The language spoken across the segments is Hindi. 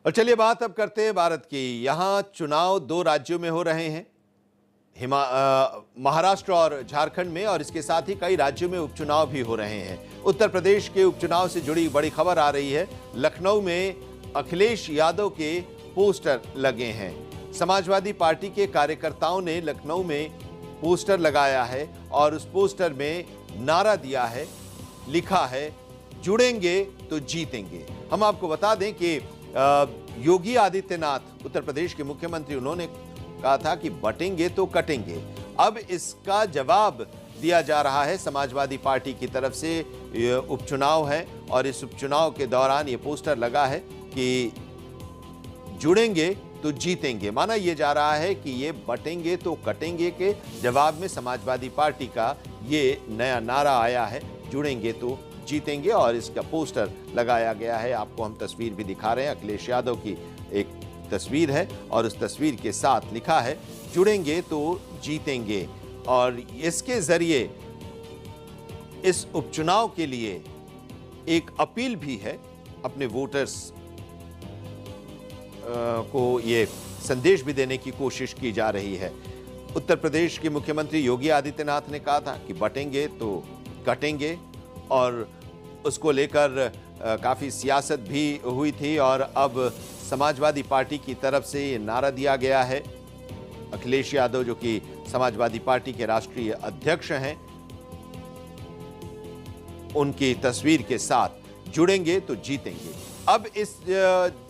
और चलिए बात अब करते हैं भारत की। यहाँ चुनाव दो राज्यों में हो रहे हैं, महाराष्ट्र और झारखंड में, और इसके साथ ही कई राज्यों में उपचुनाव भी हो रहे हैं। उत्तर प्रदेश के उपचुनाव से जुड़ी बड़ी खबर आ रही है। लखनऊ में अखिलेश यादव के पोस्टर लगे हैं। समाजवादी पार्टी के कार्यकर्ताओं ने लखनऊ में पोस्टर लगाया है और उस पोस्टर में नारा दिया है, लिखा है, जुड़ेंगे तो जीतेंगे। हम आपको बता दें कि योगी आदित्यनाथ उत्तर प्रदेश के मुख्यमंत्री, उन्होंने कहा था कि बटेंगे तो कटेंगे। अब इसका जवाब दिया जा रहा है समाजवादी पार्टी की तरफ से। उपचुनाव है और इस उपचुनाव के दौरान ये पोस्टर लगा है कि जुड़ेंगे तो जीतेंगे। माना यह जा रहा है कि ये बटेंगे तो कटेंगे के जवाब में समाजवादी पार्टी का ये नया नारा आया है, जुड़ेंगे तो जीतेंगे, और इसका पोस्टर लगाया गया है। आपको हम तस्वीर भी दिखा रहे हैं। अखिलेश यादव की एक तस्वीर है और उस तस्वीर के साथ लिखा है, जुड़ेंगे तो जीतेंगे। और इसके जरिए इस उपचुनाव के लिए एक अपील भी है, अपने वोटर्स को ये संदेश भी देने की कोशिश की जा रही है। उत्तर प्रदेश के मुख्यमंत्री योगी आदित्यनाथ ने कहा था कि बटेंगे तो कटेंगे, और उसको लेकर काफी सियासत भी हुई थी, और अब समाजवादी पार्टी की तरफ से ये नारा दिया गया है। अखिलेश यादव, जो कि समाजवादी पार्टी के राष्ट्रीय अध्यक्ष हैं, उनकी तस्वीर के साथ, जुड़ेंगे तो जीतेंगे। अब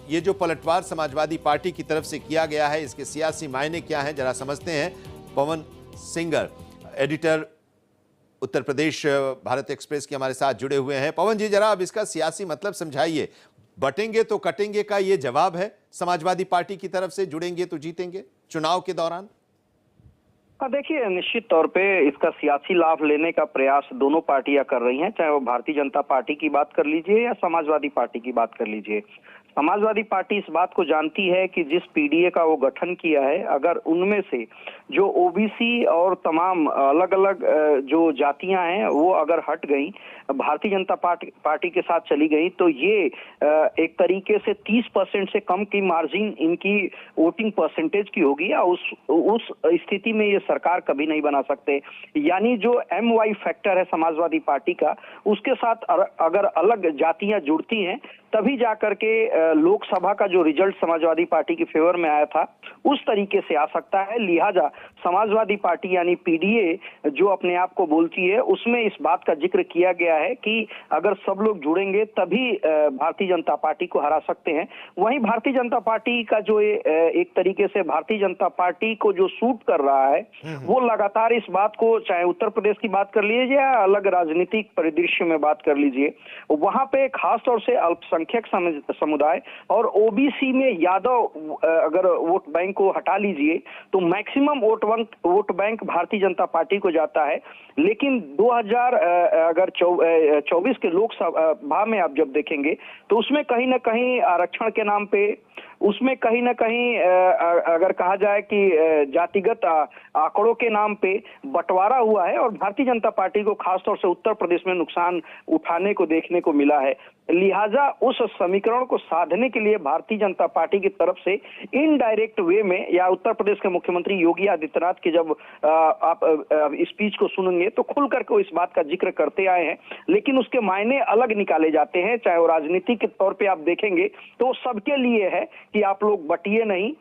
ये जो पलटवार समाजवादी पार्टी की तरफ से किया गया है, इसके सियासी मायने क्या हैं, जरा समझते हैं। पवन singer, editor Uttar Pradesh Bharat express के, हमारे साथ जुड़े हुए हैं। पवन जी, जरा अब इसका सियासी मतलब समझाइए। बटेंगे तो कटेंगे का ये जवाब है समाजवादी पार्टी की तरफ से, जुड़ेंगे तो जीतेंगे चुनाव के दौरान। देखिए, निश्चित तौर पे इसका सियासी लाभ लेने का प्रयास दोनों पार्टियां कर रही हैं, चाहे वो भारतीय जनता पार्टी की बात कर लीजिए या समाजवादी पार्टी की बात कर लीजिए। समाजवादी पार्टी इस बात को जानती है कि जिस पीडीए का वो गठन किया है, अगर उनमें से जो ओबीसी और तमाम अलग अलग जो जातियां हैं वो अगर हट गई, भारतीय जनता पार्टी के साथ चली गई, तो ये एक तरीके से 30% से कम की मार्जिन इनकी वोटिंग परसेंटेज की होगी, या उस स्थिति में ये सरकार कभी नहीं बना सकते। यानी जो MY फैक्टर है समाजवादी पार्टी का, उसके साथ अगर अलग जातियां जुड़ती हैं, तभी जाकर के लोकसभा का जो रिजल्ट समाजवादी पार्टी के फेवर में आया था उस तरीके से आ सकता है। लिहाजा समाजवादी पार्टी यानी पीडीए जो अपने आप को बोलती है, उसमें इस बात का जिक्र किया गया है कि अगर सब लोग जुड़ेंगे तभी भारतीय जनता पार्टी को हरा सकते हैं। वहीं भारतीय जनता पार्टी का जो एक तरीके से भारतीय जनता पार्टी को जो सूट कर रहा है, वो लगातार इस बात को, चाहे उत्तर प्रदेश की बात कर लीजिए या अलग राजनीतिक परिदृश्य में बात कर लीजिए, वहां पे खास तौर से अल्पसंख्यक समुदाय और ओबीसी में यादव अगर वोट बैंक को हटा लीजिए तो maximum vote bank Bharatiya Janata party को जाता है। लेकिन 2024 के लोकसभा में आप जब देखेंगे तो उसमें कहीं ना कहीं आरक्षण के नाम पे, उसमें कहीं ना कहीं अगर कहा जाए कि जातिगत आंकड़ों के नाम पे बंटवारा हुआ है, और भारतीय जनता पार्टी को खासतौर से उत्तर प्रदेश में नुकसान उठाने को देखने को मिला है। लिहाजा उस समीकरण को साधने के लिए भारतीय जनता पार्टी की तरफ से इनडायरेक्ट वे में, या उत्तर प्रदेश के मुख्यमंत्री योगी आदित्यनाथ की जब आप स्पीच को सुनेंगे तो खुल करके वो इस बात का जिक्र करते आए हैं, लेकिन उसके मायने अलग निकाले जाते हैं। चाहे वो राजनीतिक के तौर पे आप देखेंगे तो सबके लिए है कि आप लोग बटिए नहीं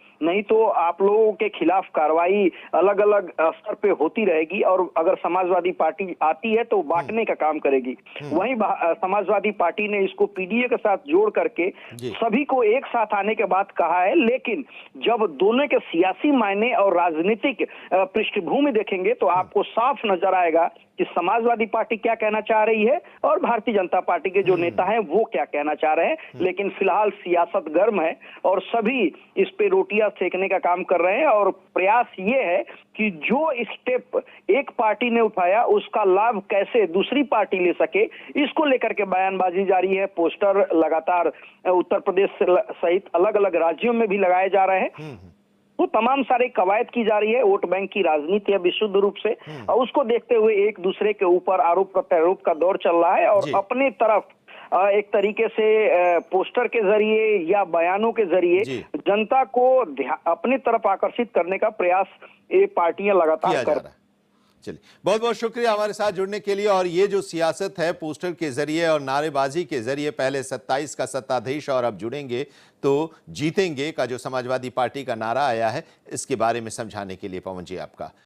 तो आप लोगों के खिलाफ कार्रवाई अलग अलग स्तर पे होती रहेगी, और अगर समाजवादी पार्टी आती है तो बांटने का काम करेगी। वहीं समाजवादी पार्टी ने इसको पीडीए के साथ जोड़ करके सभी को एक साथ आने के बाद कहा है, लेकिन जब दोनों के सियासी मायने और राजनीतिक पृष्ठभूमि देखेंगे तो आपको साफ नजर आएगा कि समाजवादी पार्टी क्या कहना चाह रही है और भारतीय जनता पार्टी के जो नेता हैं वो क्या कहना चाह रहे हैं। लेकिन फिलहाल सियासत गर्म है और सभी इस पे रोटियां सेकने का काम कर रहे हैं, और प्रयास ये है कि जो स्टेप एक पार्टी ने उठाया उसका लाभ कैसे दूसरी पार्टी ले सके, इसको लेकर के बयानबाजी जारी है। पोस्टर लगातार उत्तर प्रदेश सहित अलग अलग राज्यों में भी लगाए जा रहे हैं। वो तमाम सारे कवायद की जा रही है। वोट बैंक की राजनीति है विशुद्ध रूप से, और उसको देखते हुए एक दूसरे के ऊपर आरोप प्रत्यारोप का दौर चल रहा है, और अपने तरफ एक तरीके से पोस्टर के जरिए या बयानों के जरिए जनता को अपनी तरफ आकर्षित करने का प्रयास ये पार्टियां लगातार कर रही हैं। चलिए, बहुत बहुत शुक्रिया हमारे साथ जुड़ने के लिए। और ये जो सियासत है पोस्टर के जरिए और नारेबाजी के जरिए, पहले 27 का सत्ताधीश और अब जुड़ेंगे तो जीतेंगे का जो समाजवादी पार्टी का नारा आया है, इसके बारे में समझाने के लिए पवन जी आपका